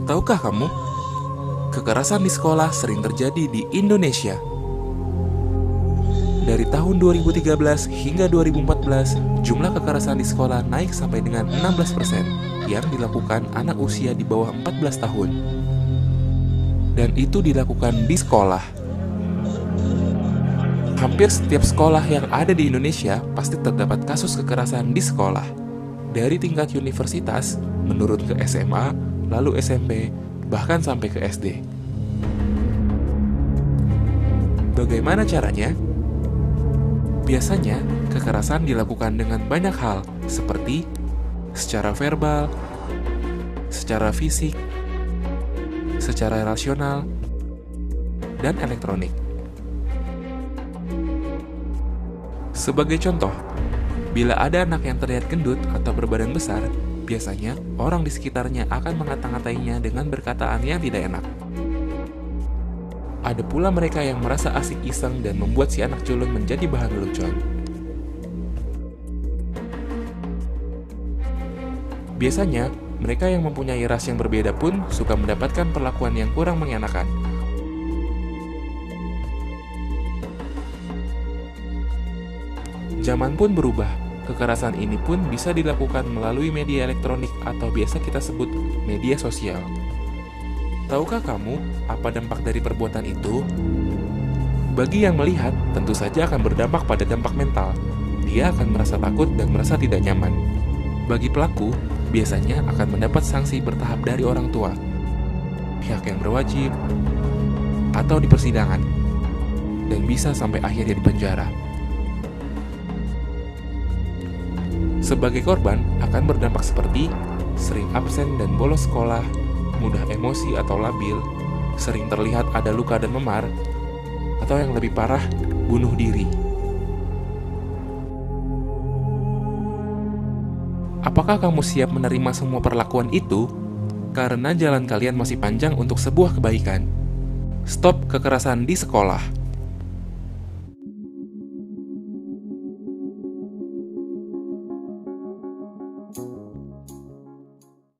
Tahukah kamu, kekerasan di sekolah sering terjadi di Indonesia. Dari tahun 2013 hingga 2014, jumlah kekerasan di sekolah naik sampai dengan 16% yang dilakukan anak usia di bawah 14 tahun. Dan itu dilakukan di sekolah. Hampir setiap sekolah yang ada di Indonesia pasti terdapat kasus kekerasan di sekolah. Dari tingkat universitas, menurun ke SMA, lalu SMP, bahkan sampai ke SD. Bagaimana caranya? Biasanya, kekerasan dilakukan dengan banyak hal, seperti secara verbal, secara fisik, secara rasional, dan elektronik. Sebagai contoh, bila ada anak yang terlihat gendut atau berbadan besar, biasanya orang di sekitarnya akan mengata-ngatainya dengan perkataan yang tidak enak. Ada pula mereka yang merasa asik iseng dan membuat si anak culun menjadi bahan lelucon. Biasanya, mereka yang mempunyai ras yang berbeda pun suka mendapatkan perlakuan yang kurang mengenakan. Zaman pun berubah, kekerasan ini pun bisa dilakukan melalui media elektronik atau biasa kita sebut media sosial. Tahukah kamu apa dampak dari perbuatan itu? Bagi yang melihat, tentu saja akan berdampak pada dampak mental. Dia akan merasa takut dan merasa tidak nyaman. Bagi pelaku, biasanya akan mendapat sanksi bertahap dari orang tua, pihak yang berwajib, atau di persidangan, dan bisa sampai akhirnya di penjara. Sebagai korban, akan berdampak seperti sering absen dan bolos sekolah, mudah emosi atau labil, sering terlihat ada luka dan memar, atau yang lebih parah, bunuh diri. Apakah kamu siap menerima semua perlakuan itu? Karena jalan kalian masih panjang untuk sebuah kebaikan. Stop kekerasan di sekolah.